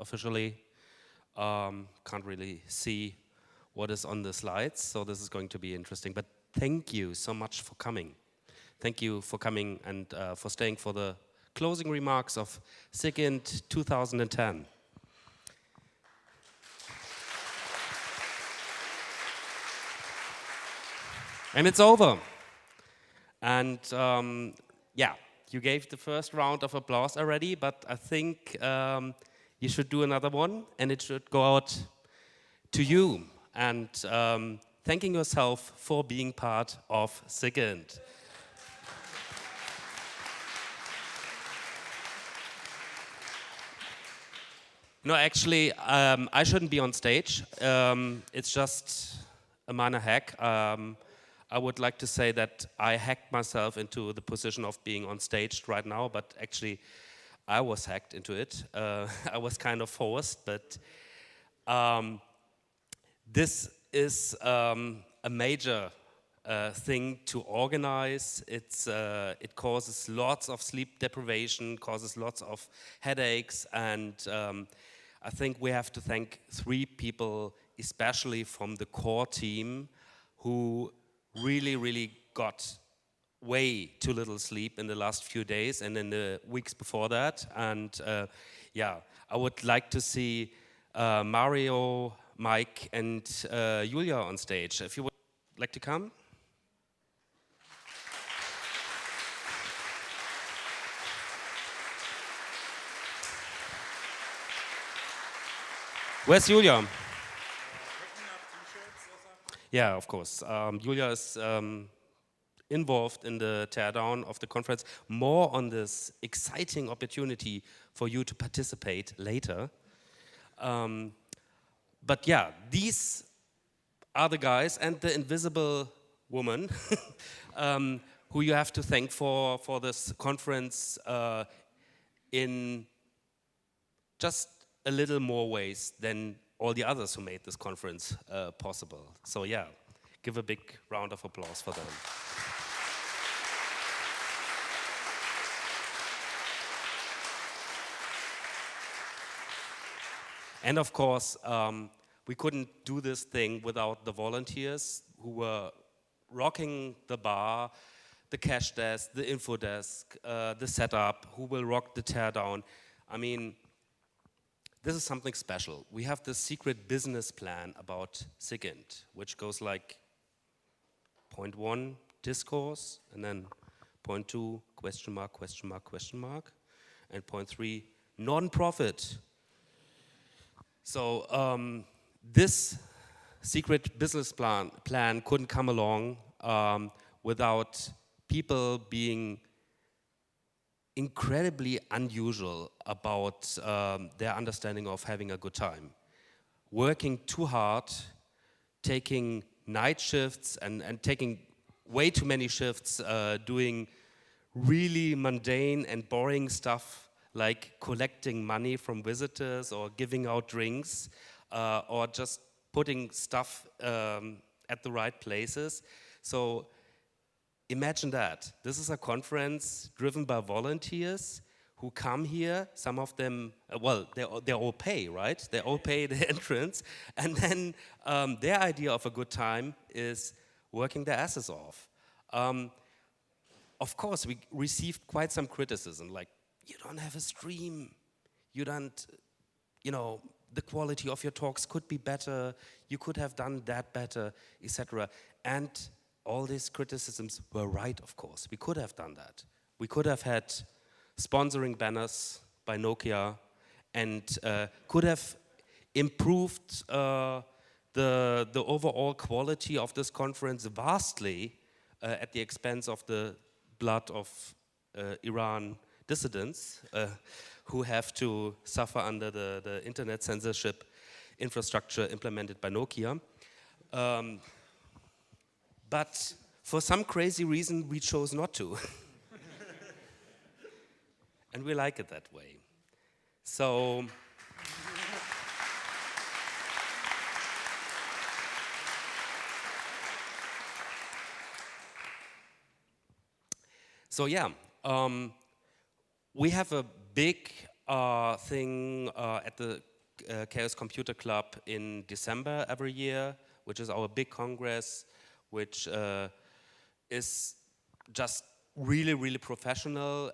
officially. Can't really see what is on the slides, so this is going to be interesting. But thank you so much for coming. Thank you for coming and for staying for the closing remarks of sigint 2010. And it's over. And yeah, you gave the first round of applause already, but I think you should do another one, and it should go out to you. And thanking yourself for being part of sigint. No, actually, I shouldn't be on stage. It's just a minor hack. I would like to say that I hacked myself into the position of being on stage right now, but actually I was hacked into it. I was kind of forced, but this is a major thing to organize. It causes lots of sleep deprivation, causes lots of headaches, and I think we have to thank 3 people, especially from the core team, who really got way too little sleep in the last few days and in the weeks before that. And yeah, I would like to see Mario, Mike, and Julia on stage. If you would like to come. Where's Julia? Yeah, of course. Julia is involved in the teardown of the conference, more on this exciting opportunity for you to participate later. But yeah, these are the guys and the invisible woman who you have to thank for this conference in just a little more ways than all the others who made this conference possible. So yeah, give a big round of applause for them. And of course, we couldn't do this thing without the volunteers who were rocking the bar, the cash desk, the info desk, the setup, who will rock the teardown. I mean, this is something special. We have this secret business plan about sigint, which goes like point 1, discourse, and then point 2, question mark, question mark, question mark, and point 3, non-profit. So this secret business plan couldn't come along without people being incredibly unusual about their understanding of having a good time. Working too hard, taking night shifts and taking way too many shifts, doing really mundane and boring stuff like collecting money from visitors or giving out drinks or just putting stuff at the right places. So imagine that. This is a conference driven by volunteers who come here. Some of them, well, they all pay, right? They all pay the entrance. And then their idea of a good time is working their asses off. Of course, we received quite some criticism, like, you don't have a stream, you don't, you know, the quality of your talks could be better, you could have done that better, etc. And all these criticisms were right, of course. We could have done that. We could have had sponsoring banners by Nokia and could have improved the overall quality of this conference vastly at the expense of the blood of Iran dissidents who have to suffer under the internet censorship infrastructure implemented by Nokia. But for some crazy reason, we chose not to. And we like it that way. So, yeah, we have a big thing at the Chaos Computer Club in December every year, which is our big congress, which is just really, really professional.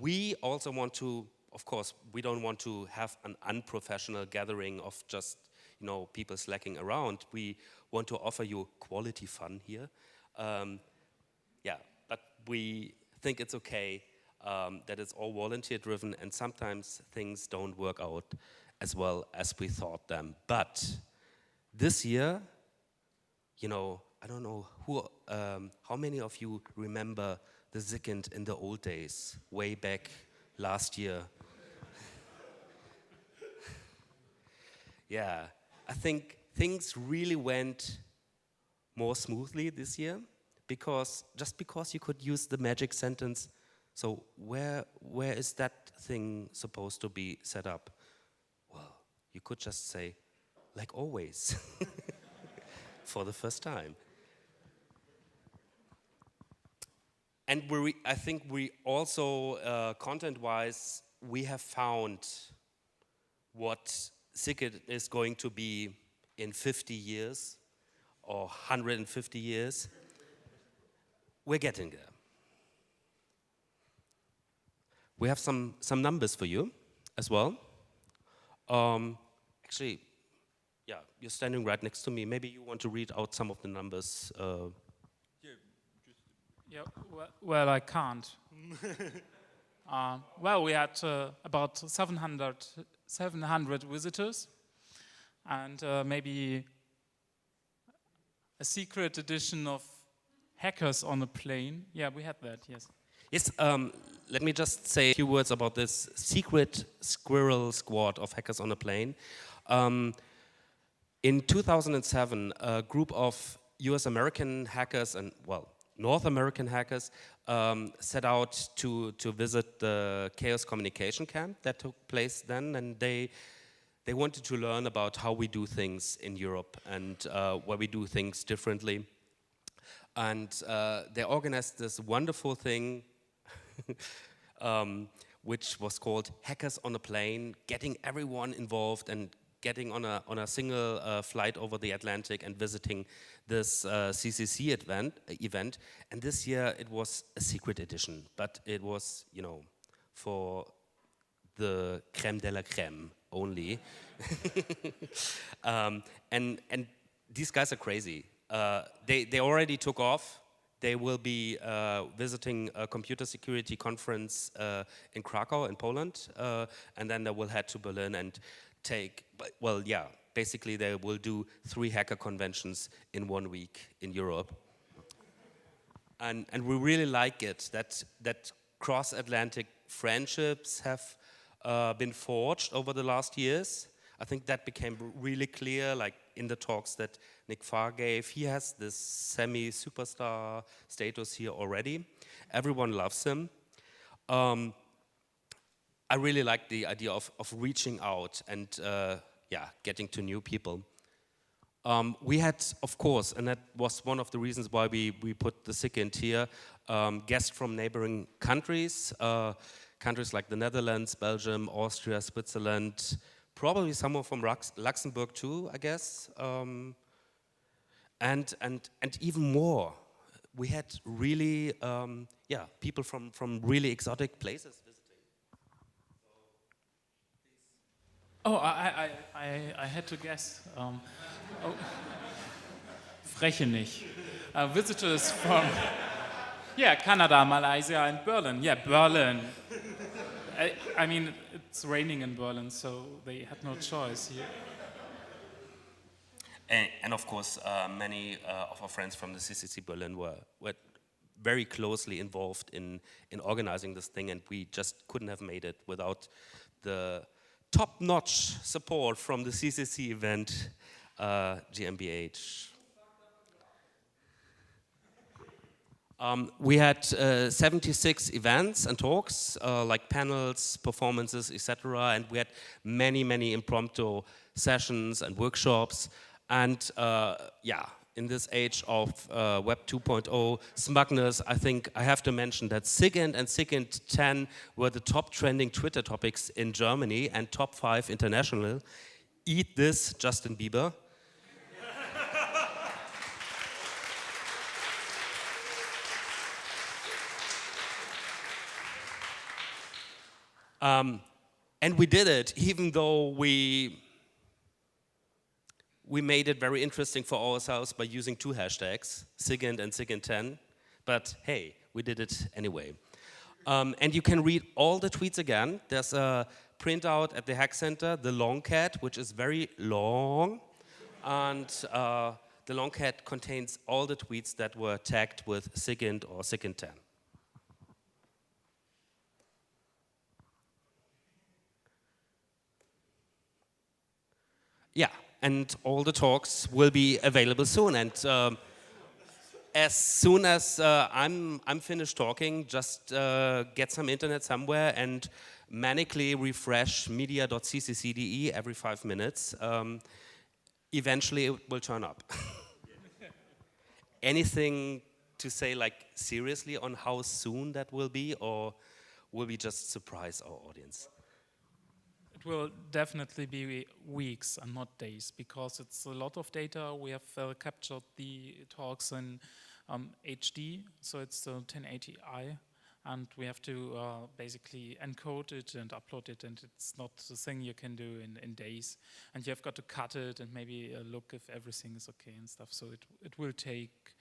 We also want to, of course, we don't want to have an unprofessional gathering of just, people slacking around. We want to offer you quality fun here. But we think it's okay that it's all volunteer-driven, and sometimes things don't work out as well as we thought them. But this year, I don't know how many of you remember the sigint in the old days, way back last year. Yeah, I think things really went more smoothly this year because you could use the magic sentence. So where is that thing supposed to be set up? Well, you could just say, like always, for the first time. And I think we also, content-wise, we have found what sigint is going to be in 50 years or 150 years. We're getting there. We have some numbers for you as well. Actually, yeah, you're standing right next to me. Maybe you want to read out some of the numbers. Yeah, well, I can't. Well, we had about 700 visitors, and maybe a secret edition of Hackers on a Plane. Yeah, we had that, yes. Yes, let me just say a few words about this secret squirrel squad of Hackers on a Plane. In 2007, a group of US American hackers and, North American hackers set out to visit the Chaos Communication Camp that took place then, and they wanted to learn about how we do things in Europe and where we do things differently. And they organized this wonderful thing which was called Hackers on a Plane, getting everyone involved and getting on a single flight over the Atlantic and visiting this CCC event. And this year it was a secret edition, but it was, for the crème de la crème only. And these guys are crazy. They already took off. They will be visiting a computer security conference in Krakow in Poland, and then they will head to Berlin and basically they will do 3 hacker conventions in 1 week in Europe. And we really like it, that cross-Atlantic friendships have been forged over the last years. I think that became really clear, like in the talks that Nick Farr gave. He has this semi-superstar status here already. Everyone loves him. I really like the idea of reaching out and getting to new people. We had, of course, and that was one of the reasons why we put the sigint here, guests from neighboring countries, countries like the Netherlands, Belgium, Austria, Switzerland, probably someone from Luxembourg too, I guess, and even more. We had really, people from really exotic places visiting. Oh, I had to guess. Freche nicht. Visitors from, Canada, Malaysia, and Berlin. Yeah, Berlin. I mean, it's raining in Berlin, so they had no choice here. And of course, many of our friends from the CCC Berlin were very closely involved in organizing this thing, and we just couldn't have made it without the top-notch support from the CCC event GmbH. We had 76 events and talks, like panels, performances, etc. And we had many impromptu sessions and workshops. And in this age of Web 2.0 smugness, I think I have to mention that sigint and sigint10 were the top trending Twitter topics in Germany and top 5 international. Eat this, Justin Bieber. And we did it, even though we made it very interesting for ourselves by using 2 hashtags, sigint and sigint10. But hey, we did it anyway. And you can read all the tweets again. There's a printout at the Hack Center, the long cat, which is very long. And the long cat contains all the tweets that were tagged with sigint or sigint10. Yeah, and all the talks will be available soon. And as soon as I'm finished talking, just get some internet somewhere and manically refresh media.cccde every 5 minutes. Eventually it will turn up. Anything to say, like, seriously on how soon that will be, or will we just surprise our audience? It will definitely be weeks and not days, because it's a lot of data. We have captured the talks in HD, so it's the 1080i, and we have to basically encode it and upload it, and it's not the thing you can do in days. And you've got to cut it and maybe look if everything is okay and stuff. So it will take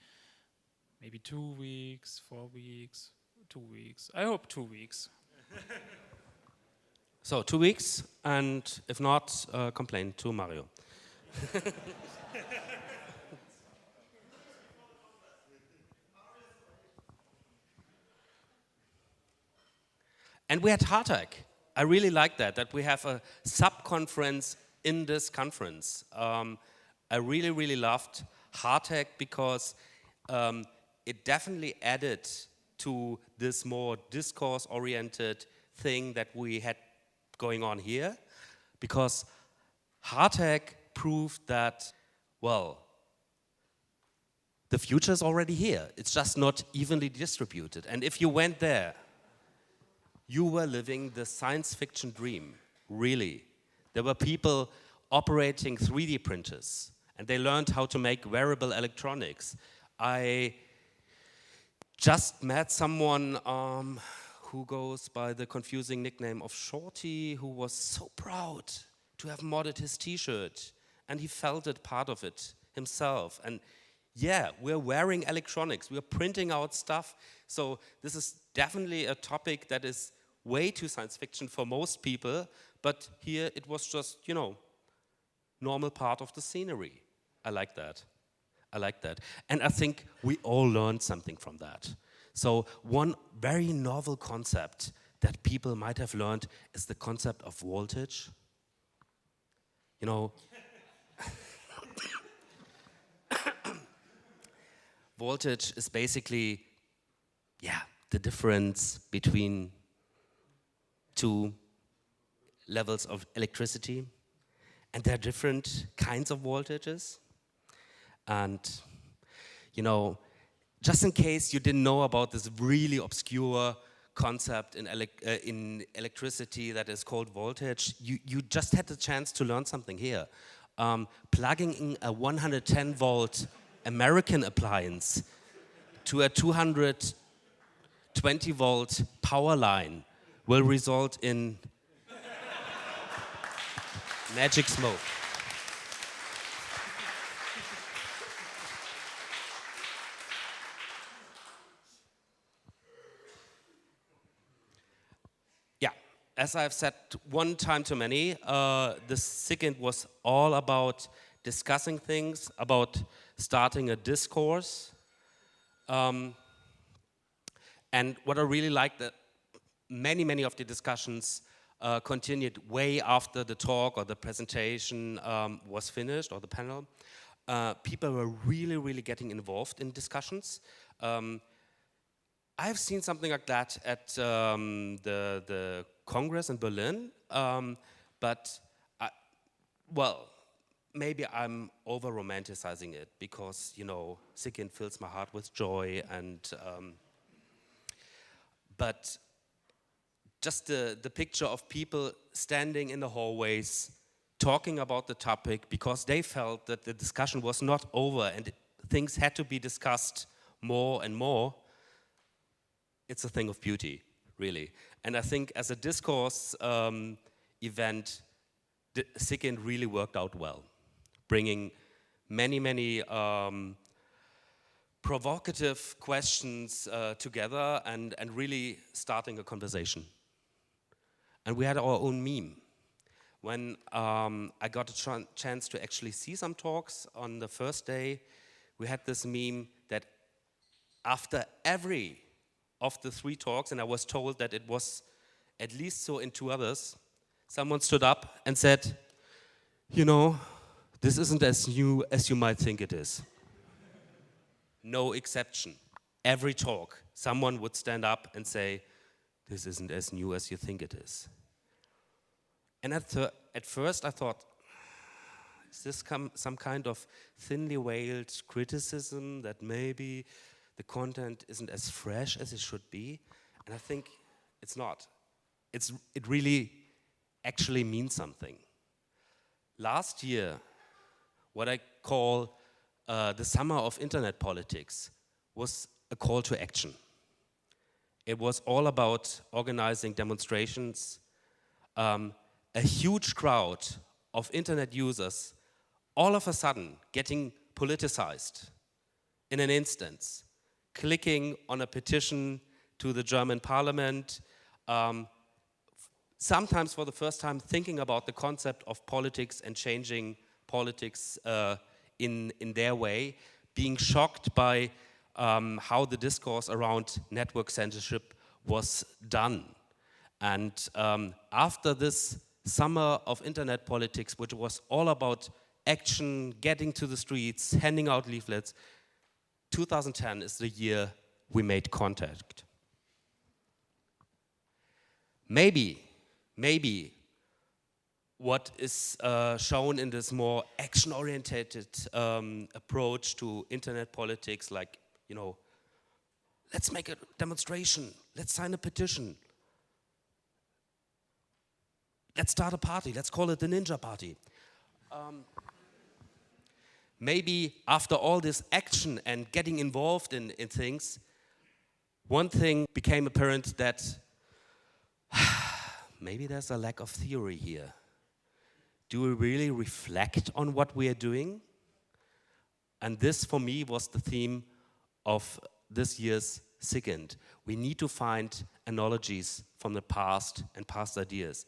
maybe 2 weeks, 4 weeks, 2 weeks. I hope 2 weeks. So 2 weeks, and if not, complain to Mario. And we had Hardhack. I really like that we have a sub-conference in this conference. I really, really loved Hardhack because it definitely added to this more discourse-oriented thing that we had going on here, because Hardhack proved that, well, the future is already here. It's just not evenly distributed. And if you went there, you were living the science fiction dream, really. There were people operating 3D printers, and they learned how to make wearable electronics. I just met someone who goes by the confusing nickname of Shorty, who was so proud to have modded his t-shirt, and he felt it part of it himself. And yeah, we're wearing electronics, we're printing out stuff. So this is definitely a topic that is way too science fiction for most people, but here it was just, you know, normal part of the scenery. I like that. I like that. And I think we all learned something from that. So one very novel concept that people might have learned is the concept of voltage. You know, voltage is basically, yeah, the difference between 2 levels of electricity. And there are different kinds of voltages. And, you know, just in case you didn't know about this really obscure concept in electricity that is called voltage, you just had the chance to learn something here. Plugging in a 110 volt American appliance to a 220 volt power line will result in magic smoke. Yeah, as I've said one time too many, the sigint was all about discussing things, about starting a discourse. And what I really liked, that many of the discussions continued way after the talk or the presentation was finished, or the panel. People were really getting involved in discussions. I've seen something like that at the Congress in Berlin, but well, maybe I'm over-romanticizing it, because, you know, sigint fills my heart with joy, and but just the picture of people standing in the hallways, talking about the topic because they felt that the discussion was not over and things had to be discussed more and more, it's a thing of beauty, really. And I think as a discourse event, the sigint really worked out well, bringing many provocative questions together and really starting a conversation. And we had our own meme. When I got a chance to actually see some talks on the first day, we had this meme that after every of the 3 talks, and I was told that it was at least so in 2 others, someone stood up and said, you know, this isn't as new as you might think it is. No exception. Every talk, someone would stand up and say, this isn't as new as you think it is. And at first I thought, is this some kind of thinly veiled criticism that maybe the content isn't as fresh as it should be? And I think it's not. It really actually means something. Last year, what I call the summer of internet politics was a call to action. It was all about organizing demonstrations. A huge crowd of internet users all of a sudden getting politicized in an instance, clicking on a petition to the German parliament, sometimes for the first time thinking about the concept of politics and changing politics in their way, being shocked by how the discourse around network censorship was done. And after this summer of internet politics, which was all about action, getting to the streets, handing out leaflets, 2010 is the year we made contact. Maybe what is shown in this more action-oriented approach to internet politics, like, you know, let's make a demonstration, let's sign a petition, let's start a party, let's call it the Ninja Party. Maybe after all this action and getting involved in things, one thing became apparent that maybe there's a lack of theory here. Do we really reflect on what we are doing? And this, for me, was the theme of this year's sigint. We need to find analogies from the past and past ideas.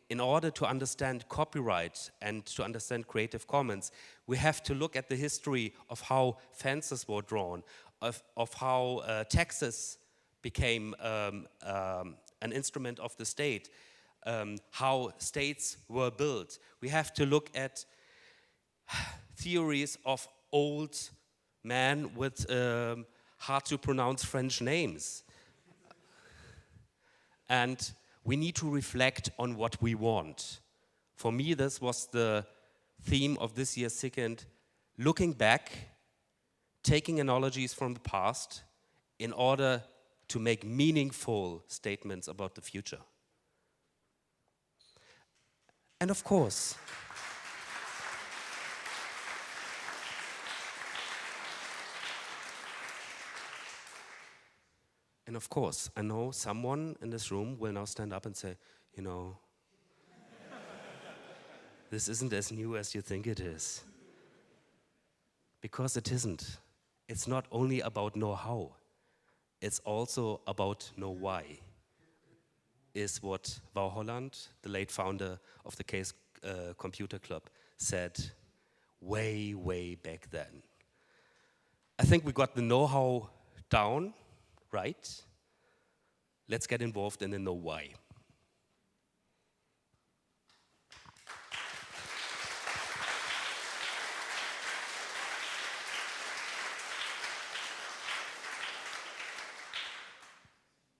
In order to understand copyright and to understand Creative Commons, we have to look at the history of how fences were drawn, of how taxes became an instrument of the state, how states were built. We have to look at theories of old men with hard to pronounce French names. And we need to reflect on what we want. For me, this was the theme of this year's sigint, looking back, taking analogies from the past in order to make meaningful statements about the future. And of course, I know someone in this room will now stand up and say, you know, this isn't as new as you think it is. Because it isn't. It's not only about know-how, it's also about know-why, is what Wou Holland, the late founder of the Case Computer Club, said way back then. I think we got the know-how down, right? Let's get involved in the know-why.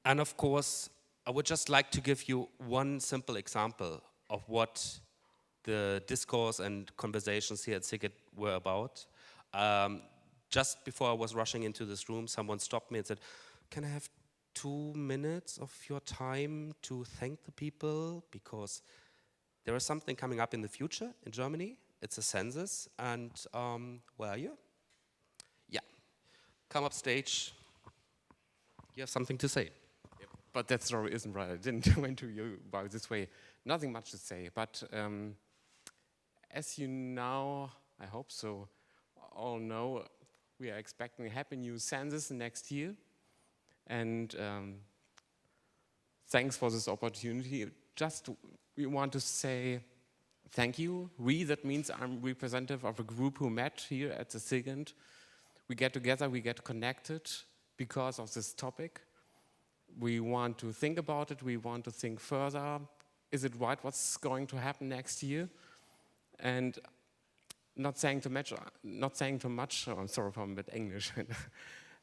And of course, I would just like to give you one simple example of what the discourse and conversations here at sigint were about. Just before I was rushing into this room, someone stopped me and said, can I have 2 minutes of your time to thank the people? Because there is something coming up in the future in Germany. It's a census, and where are you? Yeah, come up stage. You have something to say. But that story isn't right. I didn't went to you by this way. Nothing much to say. But as you now, I hope so, all know, we are expecting a happy new census next year. And thanks for this opportunity. Just we want to say thank you. We, that means I'm representative of a group who met here at the sigint. We get together, we get connected because of this topic. We want to think about it, we want to think further. Is it right what's going to happen next year? And not saying too much, oh, I'm sorry if I'm a bit English.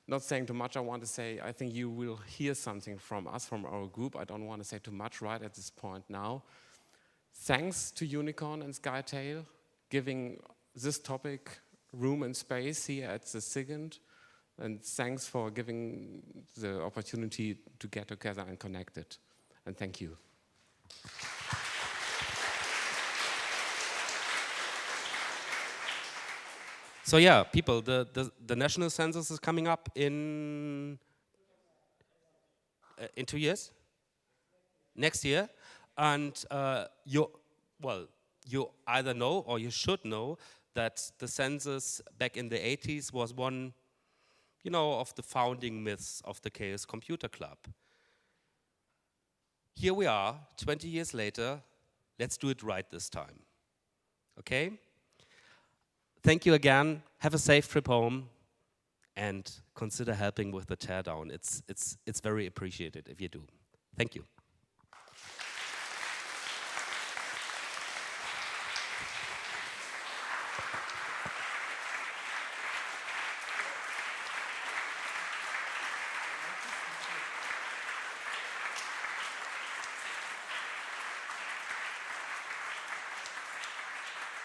Not saying too much, I want to say, I think you will hear something from us, from our group. I don't want to say too much right at this point now. Thanks to Unicorn and Skytail, giving this topic room and space here at the sigint. And thanks for giving the opportunity to get together and connect it. And thank you. So yeah, people, the national census is coming up in 2 years? Next year. And you either know or you should know that the census back in the 80s was one, you know, of the founding myths of the Chaos Computer Club. Here we are, 20 years later. Let's do it right this time. Okay? Thank you again. Have a safe trip home, and consider helping with the teardown. It's very appreciated if you do. Thank you.